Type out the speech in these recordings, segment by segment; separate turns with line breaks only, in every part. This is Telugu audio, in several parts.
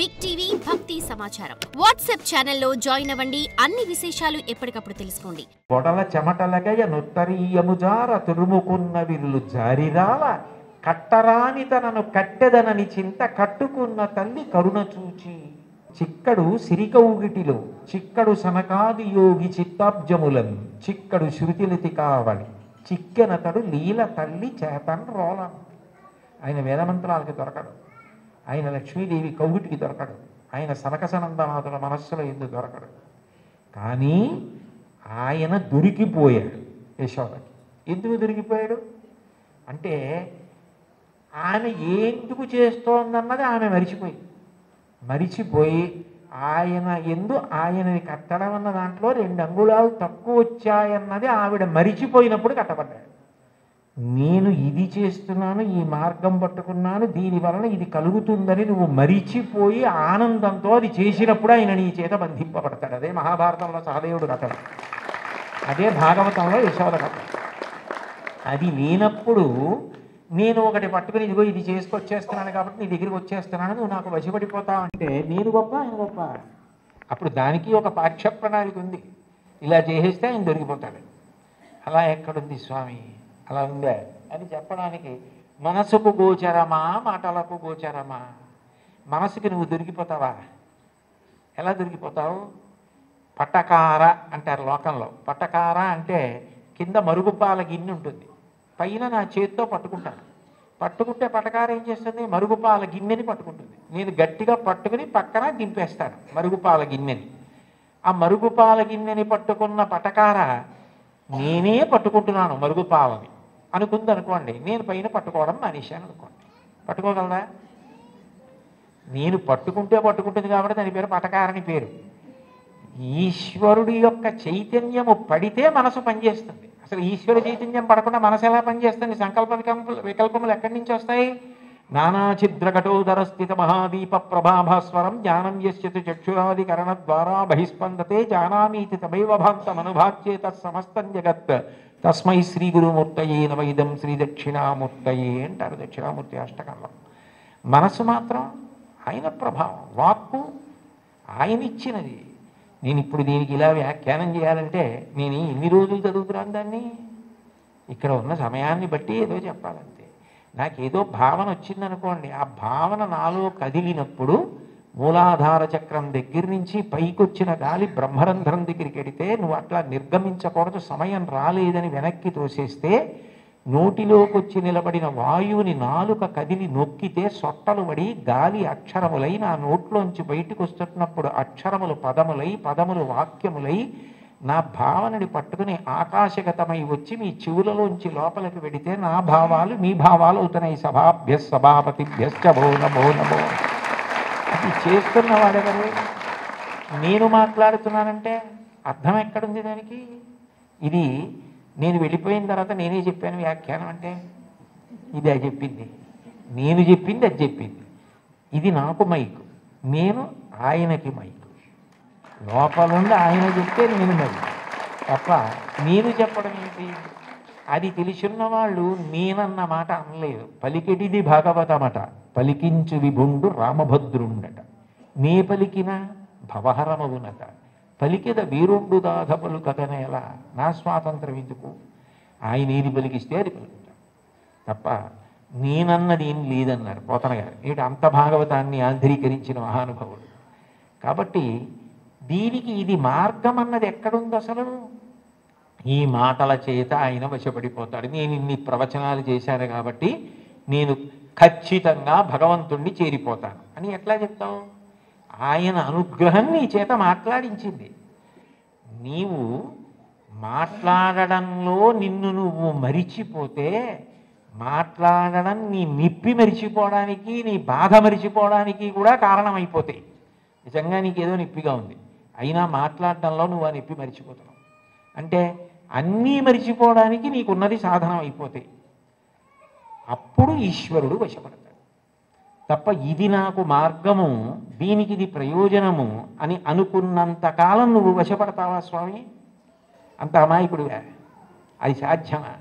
బిగ్ టీవీ భక్తి సమాచారం వాట్సాప్ ఛానల్లో జాయిన్ అవ్వండి. అన్ని విశేషాలు ఎప్పటికప్పుడు తెలుసుకోండి.
పొడల చెమటలగయ నొత్తరీయముజార తురుముకున్న విల్లు జారిరాల కట్టరాని తనను కట్టెదనని చింత కట్టుకున్న తల్లి కరుణ చూచి చిక్కడు సిరికౌగిటిలో చిక్కడు సనకాది యోగి చిత్తాబ్జములను చిక్కడు శృతిలితి కావలి చిక్కెనతడు లీల తల్లి చేతన్ రోలం. ఆయన వేదమంత్రాలకి దొరకడు, ఆయన లక్ష్మీదేవి కౌగిటికి దొరకడు, ఆయన సనకసనందనాథుల మనస్సులో ఎందుకు దొరకడు. కానీ ఆయన దొరికిపోయాడు యశోదకి. ఎందుకు దొరికిపోయాడు అంటే ఆమె ఎందుకు చేస్తోందన్నది ఆమె మరిచిపోయి ఆయన ఆయనని కట్టడం అన్న దాంట్లో 2 అంగుళాలు తక్కువ వచ్చాయన్నది ఆవిడ మరిచిపోయినప్పుడు కట్టబడ్డాడు. నేను ఇది చేస్తున్నాను, ఈ మార్గం పట్టుకున్నాను, దీనివలన ఇది కలుగుతుందని నువ్వు మరిచిపోయి ఆనందంతో అది చేసినప్పుడు ఆయన నీ చేత బంధింపబడతాడు. అదే మహాభారతంలో సహదేవుడు కథ, అదే భాగవతంలో యశోద కథ. అది లేనప్పుడు నేను ఒకటి పట్టుకుని ఇదిగో ఇది చేసుకొచ్చేస్తున్నాను కాబట్టి నీ దగ్గరికి వచ్చేస్తున్నాను, నువ్వు నాకు వశపడిపోతావు అంటే నేను గొప్ప ఆయన గొప్ప. అప్పుడు దానికి ఒక పాఠ్య ప్రణాళిక ఉంది. ఇలా చేసేస్తే ఆయన దొరికిపోతాడు. అలా ఎక్కడుంది స్వామి, అలా ఉందా అని చెప్పడానికి మనసుకు గోచరమా మాటలకు గోచరమా? మనసుకి నువ్వు దొరికిపోతావా? ఎలా దొరికిపోతావు? పటకార అంటారు లోకంలో. పటకార అంటే కింద మరుగుపాల గిన్నె ఉంటుంది, పైన నా చేతితో పట్టుకుంటాను. పట్టుకుంటే పటకార ఏం చేస్తుంది? మరుగుపాల గిన్నెని పట్టుకుంటుంది. నేను గట్టిగా పట్టుకుని పక్కన దింపేస్తాను మరుగుపాల గిన్నెని. ఆ మరుగుపాల గిన్నెని పట్టుకున్న పటకార నేనే పట్టుకుంటున్నాను మరుగుపాలని అనుకుంది అనుకోండి, నేను పైన పట్టుకోవడం మానేశాను అనుకోండి, పట్టుకోగలదా? నేను పట్టుకుంటే పట్టుకుంటుంది కాబట్టి దాని పేరు పటకారని పేరు. ఈశ్వరుడి యొక్క చైతన్యము పడితే మనసు పనిచేస్తుంది. అసలు ఈశ్వర చైతన్యం పడకుండా మనసు ఎలా పనిచేస్తుంది? సంకల్ప వికల్పములు ఎక్కడి నుంచి వస్తాయి? నానాఛిద్రఘటోదర స్థిత మహాదీప ప్రభాభాస్వరం జ్ఞానం యస్యతు చక్షురాదికరణ ద్వారా బహిస్పందతే జానామీతి తమైవ భాంతమనుభాచ్యేత సమస్తం జగత్ తస్మై శ్రీ గురుమూర్తయే నమైదం శ్రీ దక్షిణామూర్తయే అంటారు దక్షిణామూర్తి అష్టకంలో. మనసు మాత్రం ఆయన ప్రభావం, వాక్కు ఆయన ఇచ్చినది. నేను ఇప్పుడు దీనికి ఇలా వ్యాఖ్యానం చేయాలంటే నేను ఎన్ని రోజులు చదువుతున్నాను దాన్ని? ఇక్కడ ఉన్న సమయాన్ని బట్టి ఏదో చెప్పాలంతే. నాకేదో భావన వచ్చిందనుకోండి, ఆ భావన నాలో కదిలినప్పుడు మూలాధార చక్రం దగ్గర నుంచి పైకొచ్చిన గాలి బ్రహ్మరంధ్రం దగ్గరికి వెడితే నువ్వు అట్లా నిర్గమించకూడదు, సమయం రాలేదని వెనక్కి తోసేస్తే నోటిలోకి వచ్చి నిలబడిన వాయువుని నాలుక కదిలి నొక్కితే సొట్టలు పడి గాలి అక్షరములై నా నోట్లోంచి బయటకు వస్తున్నప్పుడు అక్షరములు పదములై పదములు వాక్యములై నా భావనని పట్టుకుని ఆకాశగతమై వచ్చి మీ చెవులలోంచి లోపలికి వెడితే నా భావాలు మీ భావాలు అవుతున్నాయి. సభాభ్య సభాపతిభ్యశ్చ భో నమో నమో. అది చేస్తున్నవాడెవరు? నేను మాట్లాడుతున్నానంటే అర్థం ఎక్కడుంది దానికి? ఇది నేను వెళ్ళిపోయిన తర్వాత నేనే చెప్పాను వ్యాఖ్యానం అంటే ఇది అది చెప్పింది, నేను చెప్పింది అది చెప్పింది. ఇది నాకు మైకు, నేను ఆయనకి మైకు. లోపలుండి ఆయన చెప్తే నేను మైకు తప్ప నేను చెప్పడం ఏంటి? అది తెలిసిన్న వాళ్ళు నేనన్న మాట అనలేదు. పలికెటిది భాగవతమట, పలికించు విభుండు రామభద్రుండట. నే పలికిన భవహరమవునట, పలికిద వీరుండు దాధ పలుకదనేలా. నా స్వాతంత్రం ఎందుకు? ఆయన ఏది పలికిస్తే అది పలుకుతాడు తప్ప నేనన్నది ఏం లేదన్నారు పోతన గారు. ఏంటి అంత భాగవతాన్ని ఆంధ్రీకరించిన మహానుభావుడు. కాబట్టి దీనికి ఇది మార్గం అన్నది ఎక్కడుంది అసలు? ఈ మాటల చేత ఆయన వశపడిపోతాడు. నేను ఇన్ని ప్రవచనాలు చేశాను కాబట్టి నేను ఖచ్చితంగా భగవంతుణ్ణి చేరిపోతాను అని ఎట్లా చెప్తావు? ఆయన అనుగ్రహం నీ చేత మాట్లాడించింది. నీవు మాట్లాడడంలో నిన్ను నువ్వు మరిచిపోతే మాట్లాడడం నీ నిప్పి మరిచిపోవడానికి, నీ బాధ మరిచిపోవడానికి కూడా కారణమైపోతాయి. నిజంగా నీకేదో నిప్పిగా ఉంది, అయినా మాట్లాడడంలో నువ్వు ఆ నిప్పి మరిచిపోతున్నావు అంటే అన్నీ మరిచిపోవడానికి నీకున్నది సాధనం అయిపోతాయి. అప్పుడు ఈశ్వరుడు వశపడతాడు తప్ప ఇది నాకు మార్గము, దీనికి ఇది ప్రయోజనము అని అనుకున్నంతకాలం నువ్వు వశపడతావా స్వామి? అంత అమాయకుడుగా అది సాధ్యమా?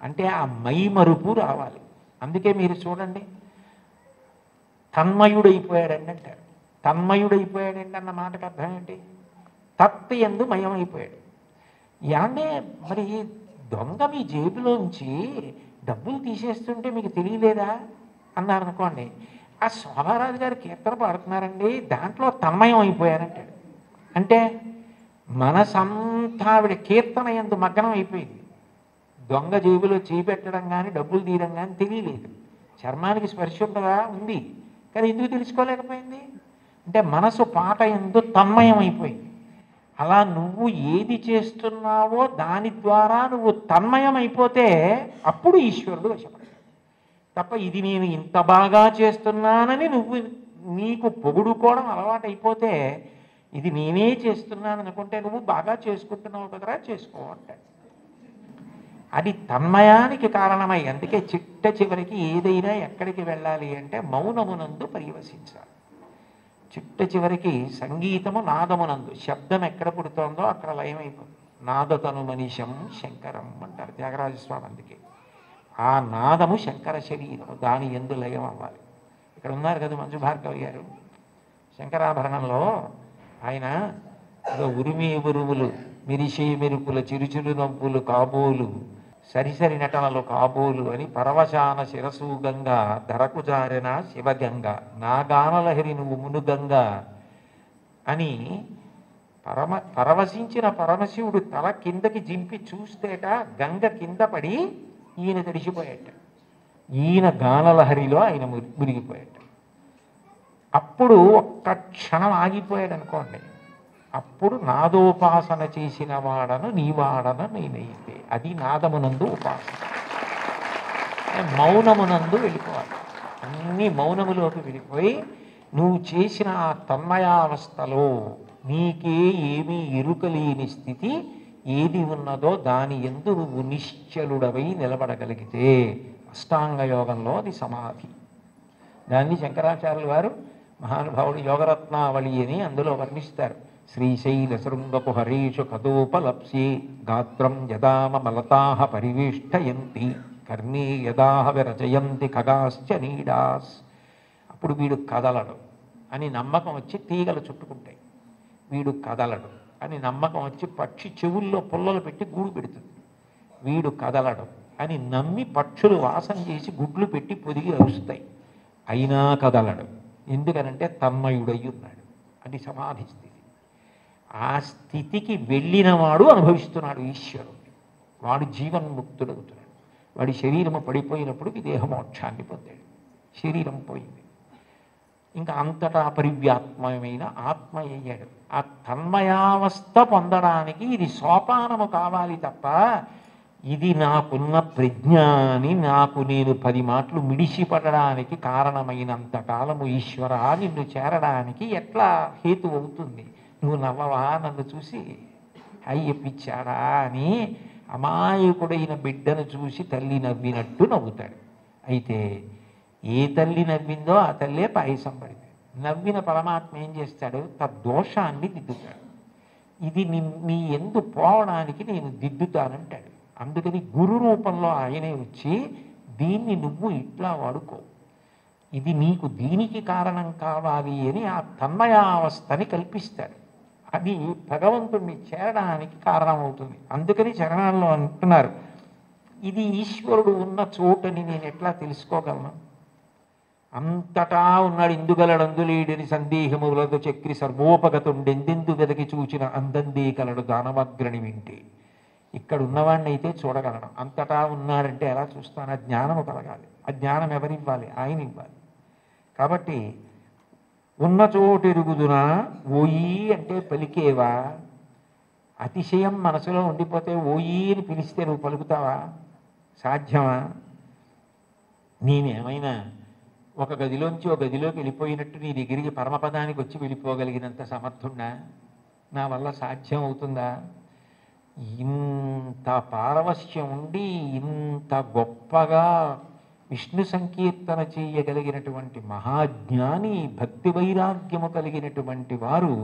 అంటే ఆ మైమరుపు రావాలి. అందుకే మీరు చూడండి, తన్మయుడైపోయాడండి అంటారు. తన్మయుడైపోయాడండి అన్న మాటకు అర్థం ఏంటి? తత్ యందు మయమైపోయాడు. యాండే మరి దొంగ మీ జేబులోంచి డబ్బులు తీసేస్తుంటే మీకు తెలియలేదా అన్నారు అనుకోండి, ఆ శోభారాజు గారు కీర్తన పాడుతున్నారండి, దాంట్లో తన్మయం అయిపోయారంటాడు. అంటే మనసంతా ఆవిడ కీర్తన యందు మగ్నం అయిపోయింది. దొంగ జేబులో చేపెట్టడం కానీ డబ్బులు తీయడం కానీ తెలియలేదు. చర్మానికి స్పర్శ ఉంటుందా? ఉంది. కానీ ఎందుకు తెలుసుకోలేకపోయింది అంటే మనసు పాట యందు తన్మయం అయిపోయింది. అలా నువ్వు ఏది చేస్తున్నావో దాని ద్వారా నువ్వు తన్మయం అయిపోతే అప్పుడు ఈశ్వరుడు వశపడతాడు. తప్ప ఇది నేను ఇంత బాగా చేస్తున్నానని నువ్వు నీకు పొగుడుకోవడం అలవాటైపోతే ఇది నేనే చేస్తున్నాను అనుకుంటే నువ్వు బాగా చేసుకుంటున్నావు కదరా, చేసుకో అంటాడు. అది తన్మయానికి కారణమై, అందుకే చిట్ట చివరికి ఏదైనా ఎక్కడికి వెళ్ళాలి అంటే మౌనమునందు పర్యవసించాలి. చిట్ట చివరికి సంగీతము నాదమునందు, శబ్దం ఎక్కడ పుడుతోందో అక్కడ లయమైపోతుంది. నాదతను మనిషం శంకరం అంటారు త్యాగరాజస్వామి. అందుకే ఆ నాదము శంకర శరీరము, దాని యందు లయం అవ్వాలి. ఇక్కడ ఉన్నారు కదా మంజు భార్గవి గారు, శంకరాభరణంలో ఆయన ఉరిమి ఉరుములు మిరిషే మెరుపుల చిరుచురు నవ్వులు కాబోలు సరిసరి నటనలు కాబోలు అని పరవశాన శిరసూగంగా ధరకు జారిన శివగంగ నా గానలహరి నువ్వు మునుగంగా అని పరవశించిన పరమశివుడు తల కిందకి జింపి చూస్తేట గంగ కింద పడి ఈయన తడిసిపోయాట. ఈయన గానలహరిలో ఆయన మునిగిపోయాట. అప్పుడు ఒక్క క్షణం ఆగిపోయాడు అనుకోండి, అప్పుడు నాదోపాసన చేసిన వాడను నీవాడను నేనైతే, అది నాదమునందు ఉపాసన. మౌనమునందు వెళ్ళిపోవాలి. అన్ని మౌనములోకి వెళ్ళిపోయి నువ్వు చేసిన ఆ తన్మయావస్థలో నీకే ఏమీ ఎరుకలేని స్థితి ఏది ఉన్నదో దాని యందు నువ్వు నిశ్చలుడవై నిలబడగలిగితే అష్టాంగ యోగంలో అది సమాధి. దాన్ని శంకరాచార్యుల వారు మహానుభావుడు యోగరత్నావళి అని అందులో వర్ణిస్తారు. శ్రీశైల శృంగపు హరీషు కదోపలప్స్యే గాత్రం యదామ మలతాహ పరివేష్టయంతి కర్ణీ యదాహ విరచయంతి ఖగాశ్చ నీడాస్. అప్పుడు వీడు కదలడు అని నమ్మకం వచ్చి తీగలు చుట్టుకుంటాయి. వీడు కదలడు అని నమ్మకం వచ్చి పక్షి చెవుల్లో పుల్లలు పెట్టి గూడు పెడుతుంది. వీడు కదలడు అని నమ్మి పక్షులు వాసన చేసి గుడ్లు పెట్టి పొదిగి అరుస్తాయి. అయినా కదలడు, ఎందుకనంటే తన్మయుడై ఉన్నాడు. అది సమాధి స్థితి. ఆ స్థితికి వెళ్ళినవాడు అనుభవిస్తున్నాడు ఈశ్వరుడు. వాడు జీవన్ముక్తుడవుతున్నాడు. వాడి శరీరము పడిపోయినప్పుడు విదేహమోక్షాన్ని పొందాడు. శరీరం పోయింది, ఇంకా అంతటా పరివ్యాత్మమైన ఆత్మ అయ్యాడు. ఆ తన్మయావస్థ పొందడానికి ఇది సోపానము కావాలి తప్ప ఇది నాకున్న ప్రజ్ఞాని నాకు నేను 10 మాటలు మిడిసిపడడానికి కారణమైనంత కాలము ఈశ్వర నిన్ను చేరడానికి ఎట్లా హేతు అవుతుంది? నువ్వు నవ్వవా నన్ను చూసి అయ్యప్పిచ్చాడా అని అమాయకుడైన బిడ్డను చూసి తల్లి నవ్వినట్టు నవ్వుతాడు. అయితే ఏ తల్లి నవ్విందో ఆ తల్లే పాయసం పడింది. నవ్విన పరమాత్మ ఏం చేస్తాడు? తద్దోషాన్ని దిద్దుతాడు. ఇది నీ ఎందు పోవడానికి నేను దిద్దుతానంటాడు. అందుకని గురు రూపంలో ఆయనే వచ్చి దీన్ని నువ్వు ఇట్లా వాడుకో, ఇది నీకు దీనికి కారణం కావాలి అని ఆ తన్మయావస్థని కల్పిస్తాడు. అది భగవంతుణ్ణి చేరడానికి కారణమవుతుంది. అందుకని చరణాల్లో అంటున్నారు, ఇది ఈశ్వరుడు ఉన్న చోటని నేను ఎట్లా తెలుసుకోగలను? అంతటా ఉన్నాడు ఇందుగలడందులేడని సందేహములతో చక్రి సర్వోపగతుండెందెందు వెదకి చూచిన అందందే కలడు దానవగ్రణి వింటే. ఇక్కడ ఉన్నవాడిని అయితే చూడగలను, అంతటా ఉన్నాడంటే ఎలా చూస్తాను? ఆ జ్ఞానము కలగాలి. ఆ జ్ఞానం ఎవరివ్వాలి? ఆయన ఇవ్వాలి. కాబట్టి ఉన్న చోటెరుగుదునా ఓయి అంటే పలికేవా? అతిశయం మనసులో ఉండిపోతే ఓయి అని పిలిస్తే నువ్వు పలుకుతావా? సాధ్యమా? నేనేమైనా ఒక గదిలోంచి ఒక గదిలోకి వెళ్ళిపోయినట్టు నీ దగ్గరికి పరమపదానికి వచ్చి వెళ్ళిపోగలిగినంత సమర్థున్నా? నా వల్ల సాధ్యం అవుతుందా? ఇంత పారవశ్యం ఉండి ఇంత గొప్పగా విష్ణు సంకీర్తన చేయగలిగినటువంటి మహాజ్ఞాని, భక్తి వైరాగ్యము కలిగినటువంటి వారు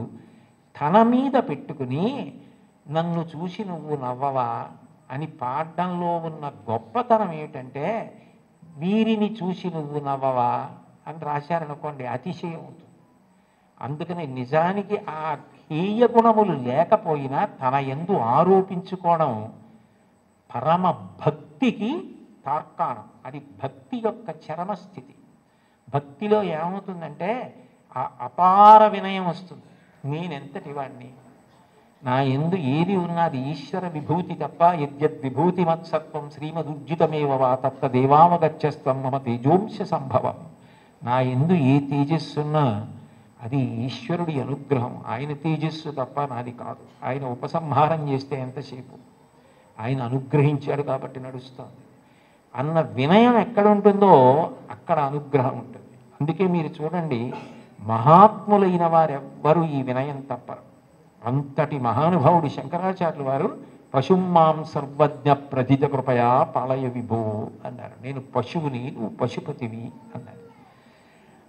తన మీద పెట్టుకుని నన్ను చూసి నువ్వు నవ్వవా అని పాడడంలో ఉన్న గొప్పతనం ఏమిటంటే వీరిని చూసి నువ్వు నవ్వవా అని రాశారనుకోండి, అతిశయం అవుతుంది. అందుకని నిజానికి ఆ హేయ గుణములు లేకపోయినా తన యందు ఆరోపించుకోవడం పరమ భక్తికి తార్కాణం. అది భక్తి యొక్క చరమస్థితి. భక్తిలో ఏమవుతుందంటే ఆ అపార వినయం వస్తుంది. నేనెంతటి వాడిని, నా యందు ఏది ఉన్నది ఈశ్వర విభూతి తప్ప, యద్యద్ విభూతి మత్సత్వం శ్రీమదుర్జితమేవ వా తత్తదేవావగచ్చస్త్వం మమ తేజోంశ సంభవం. నా యందు ఏ తేజస్సున్నా అది ఈశ్వరుడి అనుగ్రహం. ఆయన తేజస్సు తప్ప నాది కాదు. ఆయన ఉపసంహారం చేస్తే ఎంతసేపు, ఆయన అనుగ్రహించాడు కాబట్టి నడుస్తుంది అన్న వినయం ఎక్కడ ఉంటుందో అక్కడ అనుగ్రహం ఉంటుంది. అందుకే మీరు చూడండి, మహాత్ములైన వారెవ్వరూ ఈ వినయం తప్పరు. అంతటి మహానుభావుడు శంకరాచార్యులు వారు పశుమాం సర్వజ్ఞ ప్రజిత కృపయా పాలయ విభో అన్నారు. నేను పశువుని, నువ్వు పశుపతివి అన్నారు.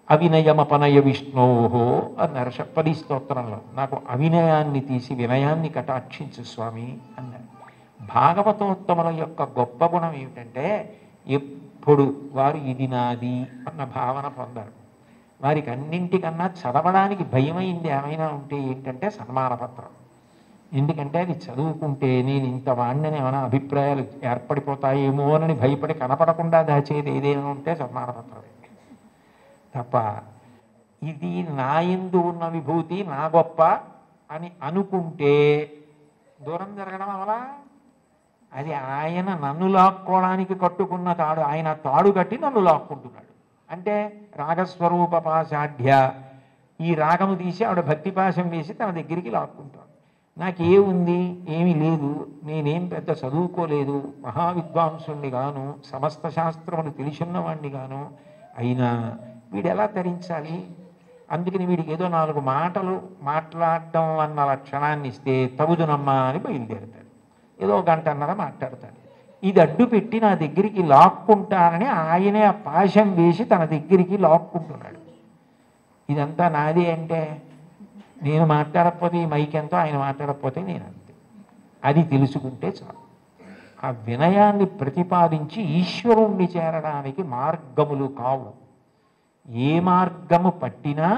అవినయమపనయ విష్ణోహో అన్నారు షట్పదీ స్తోత్రంలో. నాకు అవినయాన్ని తీసి వినయాన్ని కటాక్షించు స్వామి అన్నారు. భాగవతోత్తముల యొక్క గొప్ప గుణం ఏమిటంటే ఎప్పుడు వారు ఇది నాది అన్న భావన పొందారు. వారికి అన్నింటికన్నా చదవడానికి భయమైంది ఏమైనా ఉంటే ఏంటంటే సన్మానపత్రం. ఎందుకంటే అది చదువుకుంటే నేను ఇంత వాడిని ఏమైనా అభిప్రాయాలు ఏర్పడిపోతాయేమో అని భయపడి కనపడకుండా దాచేది ఏదైనా ఉంటే సన్మానపత్రమే తప్ప, ఇది నా యందు ఉన్న విభూతి నా గొప్ప అని అనుకుంటే దూరం జరగడం అవలా. అది ఆయన నన్ను లాక్కోవడానికి కట్టుకున్న తాడు. ఆయన తాడు కట్టి నన్ను లాక్కుంటున్నాడు. అంటే రాగస్వరూప పాశాఢ్య, ఈ రాగము తీసి ఆవిడ భక్తి పాశం వేసి తన దగ్గరికి లాక్కుంటాడు. నాకేముంది, ఏమీ లేదు, నేనేం పెద్ద చదువుకోలేదు, మహావిద్వాంసుణ్ణి గాను, సమస్త శాస్త్రములు తెలిసిన్నవాణ్ణి గాను, అయినా వీడు ఎలా తరించాలి? అందుకని వీడికి ఏదో 4 మాటలు మాట్లాడడం అన్న లక్షణాన్ని ఇస్తే తగుదునమ్మా అని బయలుదేరుతాడు. ఏదో 1 గంటన్నర మాట్లాడతాడు. ఇది అడ్డు పెట్టి నా దగ్గరికి లాక్కుంటానని ఆయనే ఆ పాశం వేసి తన దగ్గరికి లాక్కుంటున్నాడు. ఇదంతా నాది అంటే నేను మాట్లాడకపోతే ఈ మైక్ ఎంతో, ఆయన మాట్లాడకపోతే నేను అంతే. అది తెలుసుకుంటే చాలు. ఆ వినయాన్ని ప్రతిపాదించి ఈశ్వరుణ్ణి చేరడానికి మార్గములు కావు. ఏ మార్గము పట్టినా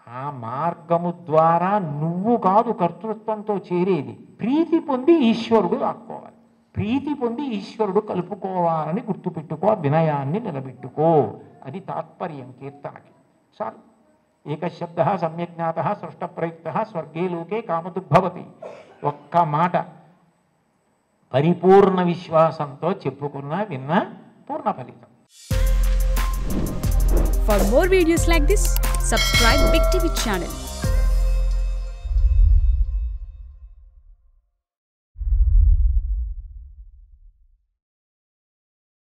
ఆ మార్గము ద్వారా నువ్వు కాదు కర్తృత్వంతో చేరేది. ప్రీతి పొంది ఈశ్వరుడు లాక్కోవాలి, ప్రీతి పొంది ఈశ్వరుడు కలుపుకోవాలని గుర్తుపెట్టుకో, వినయాన్ని నిలబెట్టుకో. అది తాత్పర్యం కీర్తనకి. చాలు. ఏకశబ్ద సమ్యజ్ఞాత సృష్టప్రయుక్త స్వర్గే లోకే కామదుద్భవతి. ఒక్క మాట పరిపూర్ణ విశ్వాసంతో చెప్పుకున్న విన్న పూర్ణ ఫలితం.
For more videos like this, subscribe Big TV channel.